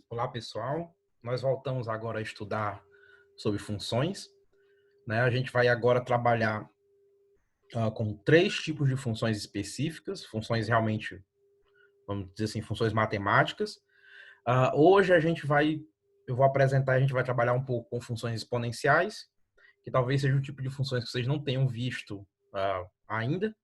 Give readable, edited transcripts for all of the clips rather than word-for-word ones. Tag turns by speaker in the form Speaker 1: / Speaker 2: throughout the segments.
Speaker 1: Olá, pessoal. Nós voltamos agora a estudar sobre funções, né? A gente vai agora trabalhar com três tipos de funções específicas, funções realmente, vamos dizer assim, funções matemáticas. Hoje eu vou apresentar, a gente vai trabalhar um pouco com funções exponenciais, que talvez seja o tipo de funções que vocês não tenham visto ainda.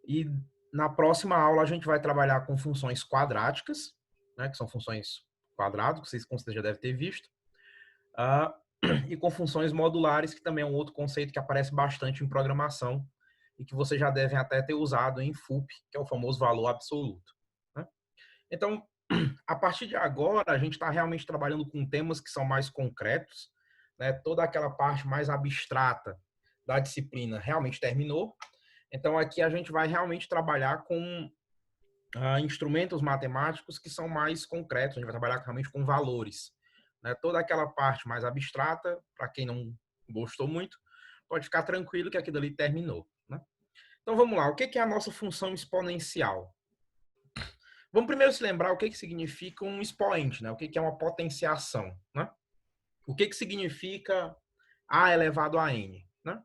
Speaker 1: E na próxima aula a gente vai trabalhar com funções quadráticas, né? Que são funções quadrado, que vocês com certeza já devem ter visto. Ah, e com funções modulares, que também é um outro conceito que aparece bastante em programação e que vocês já devem até ter usado em FUP, que é o famoso valor absoluto, né? Então, a partir de agora, a gente está realmente trabalhando com temas que são mais concretos, né? Toda aquela parte mais abstrata da disciplina realmente terminou. Então, aqui a gente vai realmente trabalhar com instrumentos matemáticos que são mais concretos, a gente vai trabalhar realmente com valores, né? Toda aquela parte mais abstrata, para quem não gostou muito, pode ficar tranquilo que aquilo ali terminou, né? Então vamos lá, o que é a nossa função exponencial? Vamos primeiro se lembrar o que significa um expoente, né? O que é uma potenciação, né? O que significa a elevado a n, né?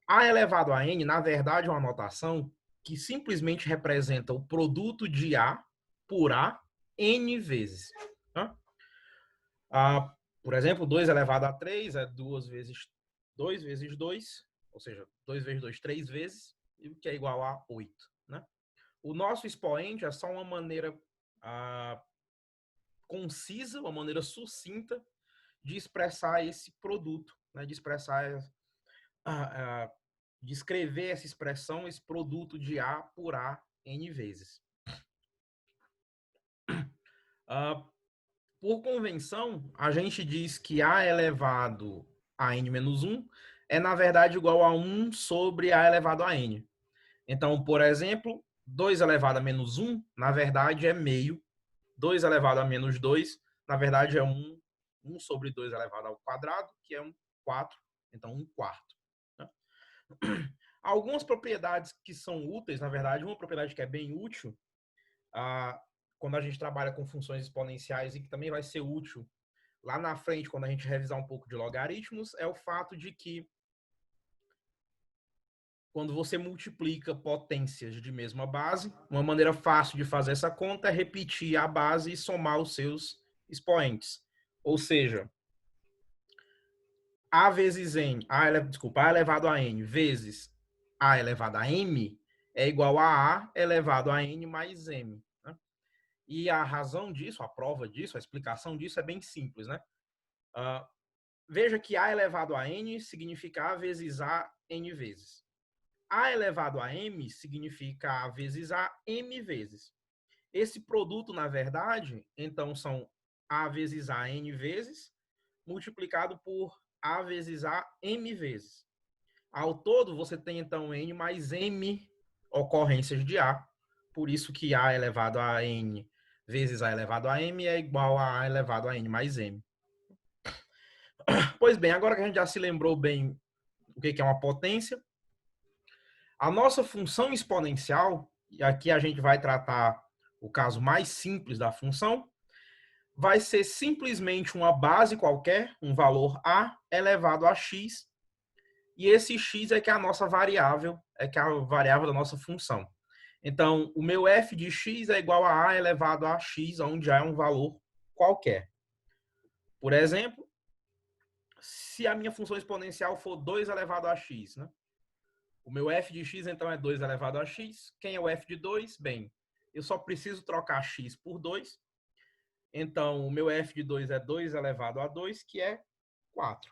Speaker 1: A elevado a n, na verdade, é uma notação que simplesmente representa o produto de A por A n vezes, né? Por exemplo, 2 elevado a 3 é 2 vezes 2 vezes 2, ou seja, 2 vezes 2, 3 vezes, o que é igual a 8, né? O nosso expoente é só uma maneira concisa, uma maneira sucinta de expressar esse produto, né? De expressar, de escrever essa expressão, esse produto de A por A n vezes. Por convenção, a gente diz que A elevado a n menos 1 é, na verdade, igual a 1 sobre A elevado a n. Então, por exemplo, 2 elevado a menos 1, na verdade, é meio. 2 elevado a menos 2, na verdade, é 1 sobre 2 elevado ao quadrado, que é 4, então 1 quarto, né? Algumas propriedades que são úteis, na verdade, uma propriedade que é bem útil, quando a gente trabalha com funções exponenciais e que também vai ser útil lá na frente, quando a gente revisar um pouco de logaritmos, é o fato de que quando você multiplica potências de mesma base, uma maneira fácil de fazer essa conta é repetir a base e somar os seus expoentes. Ou seja, A vezes n, A elevado a n vezes A elevado a m é igual a A elevado a n mais m, né? E a razão disso, a prova disso, a explicação disso é bem simples, né? Veja que A elevado a n significa A vezes A n vezes. A elevado a m significa A vezes A m vezes. Esse produto, na verdade, então são A vezes A n vezes multiplicado por A vezes A m vezes. Ao todo, você tem então n mais m ocorrências de A. Por isso que A elevado a n vezes A elevado a m é igual a A elevado a n mais m. Pois bem, agora que a gente já se lembrou bem o que é uma potência, a nossa função exponencial, e aqui a gente vai tratar o caso mais simples da função, vai ser simplesmente uma base qualquer, um valor a elevado a x, e esse x é que é a nossa variável, é que é a variável da nossa função. Então, o meu f de x é igual a elevado a x, onde a é um valor qualquer. Por exemplo, se a minha função exponencial for 2 elevado a x, né? O meu f de x, então, é 2 elevado a x. Quem é o f de 2? Bem, eu só preciso trocar x por 2. Então, o meu f de 2 é 2 elevado a 2, que é 4.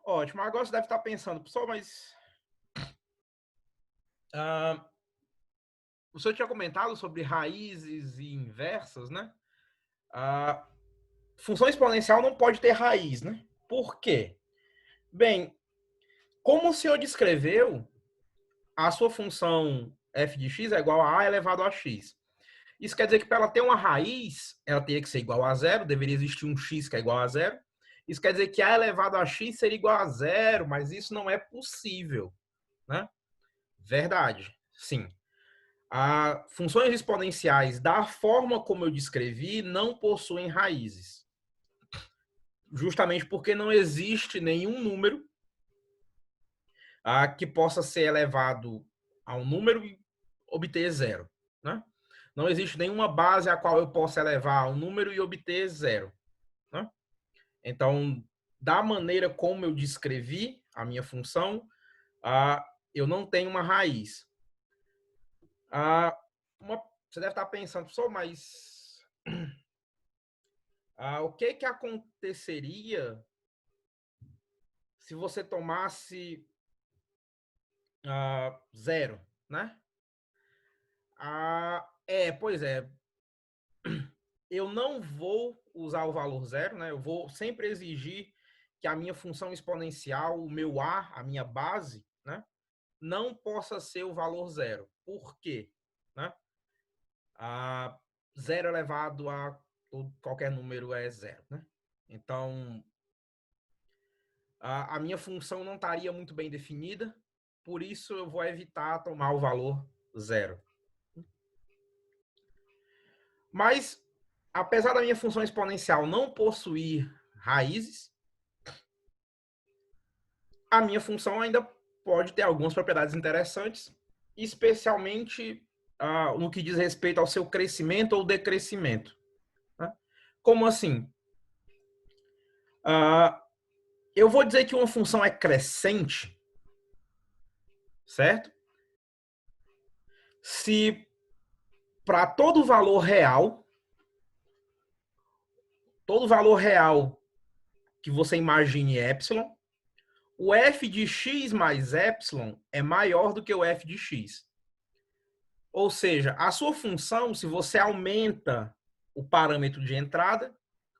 Speaker 1: Ótimo. Agora você deve estar pensando, pessoal, mas... o senhor tinha comentado sobre raízes e inversas, né? Função exponencial não pode ter raiz, né? Por quê? Bem, como o senhor descreveu, a sua função f de x é igual a elevado a x. Isso quer dizer que para ela ter uma raiz, ela teria que ser igual a zero, deveria existir um x que é igual a zero. Isso quer dizer que a elevado a x seria igual a zero, mas isso não é possível, né? Verdade, sim. Funções exponenciais, da forma como eu descrevi, não possuem raízes. Justamente porque não existe nenhum número que possa ser elevado a um número e obter zero. Né? Não existe nenhuma base a qual eu possa elevar um número e obter zero. Né? Então, da maneira como eu descrevi a minha função, eu não tenho uma raiz. Você deve estar pensando, só, mas o que aconteceria se você tomasse zero, né? Pois é. Eu não vou usar o valor zero, né? Eu vou sempre exigir que a minha função exponencial, o meu a minha base, né? Não possa ser o valor zero. Por quê? Né? Zero elevado a qualquer número é zero, né? Então, a minha função não estaria muito bem definida, por isso eu vou evitar tomar o valor zero. Mas, apesar da minha função exponencial não possuir raízes, a minha função ainda pode ter algumas propriedades interessantes, especialmente no que diz respeito ao seu crescimento ou decrescimento. Né? Como assim? Eu vou dizer que uma função é crescente, certo? Se para todo valor real que você imagine epsilon, o f de x mais epsilon é maior do que o f de x. Ou seja, a sua função, se você aumenta o parâmetro de entrada,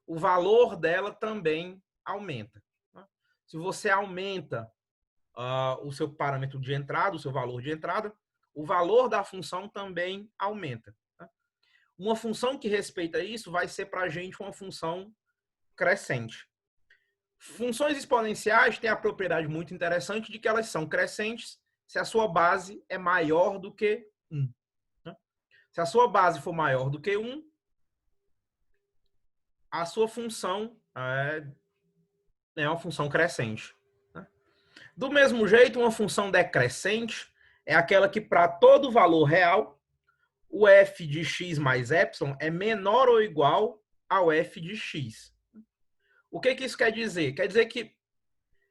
Speaker 1: o valor dela também aumenta. Se você aumenta o seu parâmetro de entrada, o seu valor de entrada, o valor da função também aumenta. Uma função que respeita isso vai ser para a gente uma função crescente. Funções exponenciais têm a propriedade muito interessante de que elas são crescentes se a sua base é maior do que 1. Se a sua base for maior do que 1, a sua função é uma função crescente. Do mesmo jeito, uma função decrescente é aquela que, para todo valor real, o f de x mais epsilon é menor ou igual ao f de x. O que isso quer dizer? Quer dizer que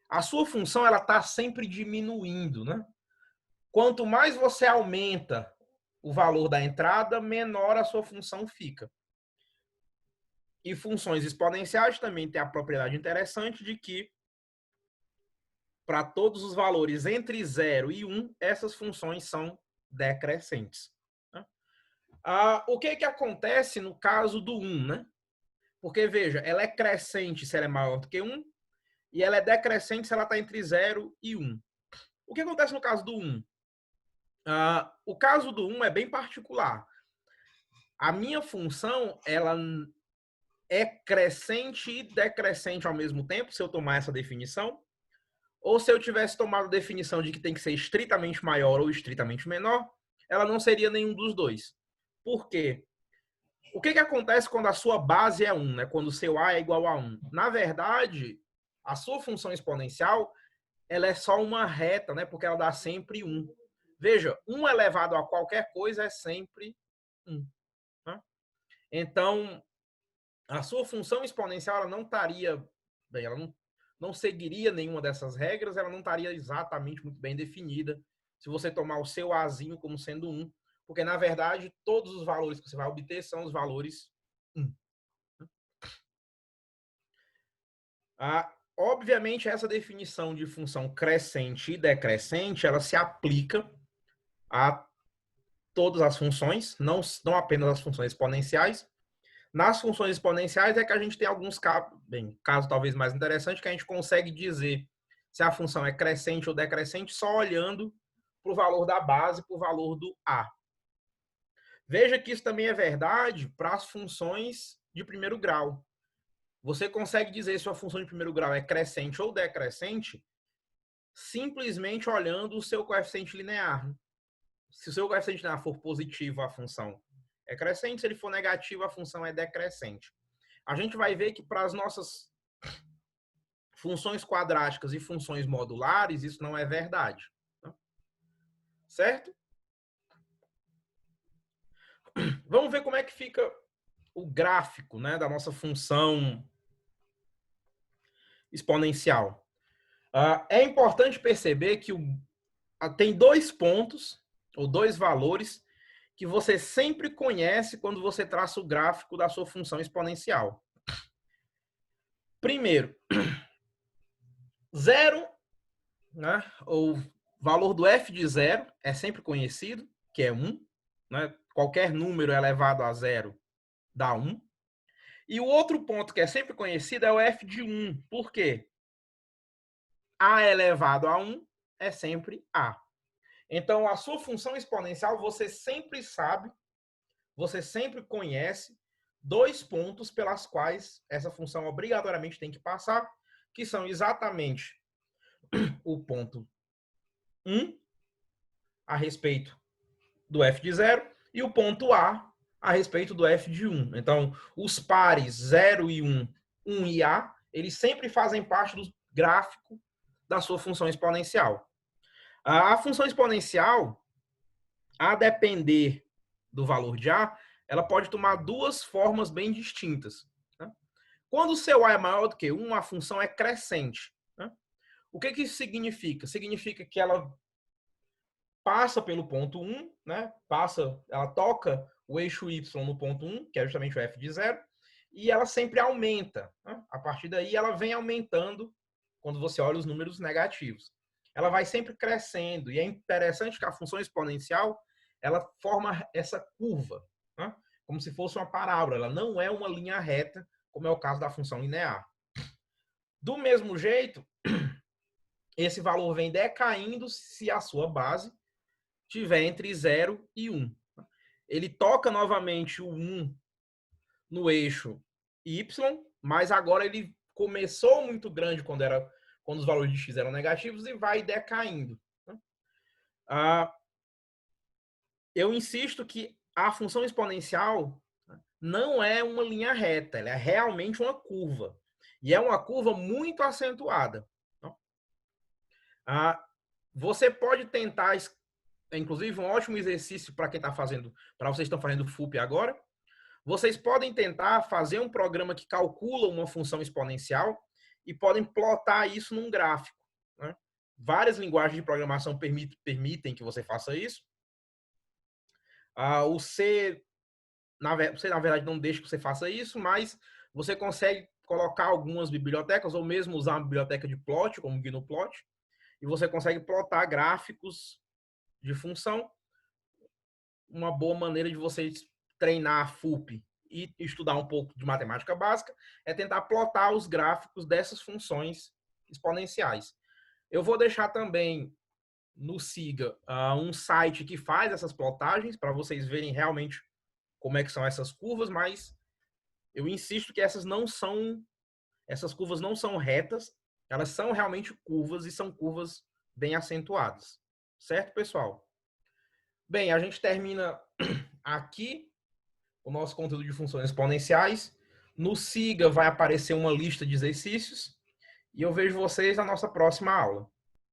Speaker 1: a sua função está sempre diminuindo. Né? Quanto mais você aumenta o valor da entrada, menor a sua função fica. E funções exponenciais também têm a propriedade interessante de que, para todos os valores entre 0 e 1, essas funções são decrescentes. Né? O que acontece no caso do 1? Né? Porque, veja, ela é crescente se ela é maior do que 1, e ela é decrescente se ela está entre 0 e 1. O que acontece no caso do 1? O caso do 1 é bem particular. A minha função, ela é crescente e decrescente ao mesmo tempo, se eu tomar essa definição, ou se eu tivesse tomado a definição de que tem que ser estritamente maior ou estritamente menor, ela não seria nenhum dos dois. Por quê? O que acontece quando a sua base é 1, né? Quando o seu A é igual a 1? Na verdade, a sua função exponencial ela é só uma reta, né? Porque ela dá sempre 1. Veja, 1 elevado a qualquer coisa é sempre 1. Né? Então, a sua função exponencial ela não estaria bem, ela não seguiria nenhuma dessas regras, ela não estaria exatamente muito bem definida se você tomar o seu Azinho como sendo 1, porque, na verdade, todos os valores que você vai obter são os valores 1. Obviamente, essa definição de função crescente e decrescente, ela se aplica a todas as funções, não apenas as funções exponenciais. Nas funções exponenciais é que a gente tem alguns casos talvez mais interessantes, que a gente consegue dizer se a função é crescente ou decrescente só olhando para o valor da base, para o valor do A. Veja que isso também é verdade para as funções de primeiro grau. Você consegue dizer se a função de primeiro grau é crescente ou decrescente simplesmente olhando o seu coeficiente linear. se o seu coeficiente linear for positivo, a função é crescente, se ele for negativo, a função é decrescente. A gente vai ver que para as nossas funções quadráticas e funções modulares, isso não é verdade. Certo? Vamos ver como é que fica o gráfico, né, da nossa função exponencial. É importante perceber que tem dois pontos, ou dois valores, que você sempre conhece quando você traça o gráfico da sua função exponencial. Primeiro, zero, né, o valor do f de zero é sempre conhecido, que é 1. Né? Qualquer número elevado a zero dá 1. E o outro ponto que é sempre conhecido é o f de 1. Por quê? A elevado a 1 é sempre a. Então, a sua função exponencial, você sempre sabe, você sempre conhece dois pontos pelas quais essa função obrigatoriamente tem que passar, que são exatamente o ponto 1 a respeito do f de 0 e o ponto a respeito do f de 1. Então, os pares 0 e 1, 1 e a, eles sempre fazem parte do gráfico da sua função exponencial. A função exponencial, a depender do valor de a, ela pode tomar duas formas bem distintas. Né? Quando o seu a é maior do que 1, a função é crescente. Né? O que isso significa? Significa que ela passa pelo ponto 1, né? Ela toca o eixo y no ponto 1, que é justamente o f de 0, e ela sempre aumenta. Né? A partir daí, ela vem aumentando quando você olha os números negativos. Ela vai sempre crescendo, e é interessante que a função exponencial ela forma essa curva, né? Como se fosse uma parábola. Ela não é uma linha reta, como é o caso da função linear. Do mesmo jeito, esse valor vem decaindo se a sua base tiver entre 0 e 1. Ele toca novamente o 1 no eixo y, mas agora ele começou muito grande quando os valores de x eram negativos e vai decaindo. Eu insisto que a função exponencial não é uma linha reta, ela é realmente uma curva. E é uma curva muito acentuada. Você pode tentar, inclusive um ótimo exercício para quem está fazendo, para vocês que estão fazendo FUP agora, vocês podem tentar fazer um programa que calcula uma função exponencial e podem plotar isso num gráfico. Né? Várias linguagens de programação permitem que você faça isso. O C, na verdade, não deixa que você faça isso, mas você consegue colocar algumas bibliotecas ou mesmo usar uma biblioteca de plot, como o GnuPlot, e você consegue plotar gráficos de função. Uma boa maneira de vocês treinar a FUP e estudar um pouco de matemática básica é tentar plotar os gráficos dessas funções exponenciais. Eu vou deixar também no Siga um site que faz essas plotagens para vocês verem realmente como é que são essas curvas, mas eu insisto que essas curvas não são retas, elas são realmente curvas e são curvas bem acentuadas. Certo, pessoal? Bem, a gente termina aqui o nosso conteúdo de funções exponenciais. No Siga vai aparecer uma lista de exercícios e eu vejo vocês na nossa próxima aula.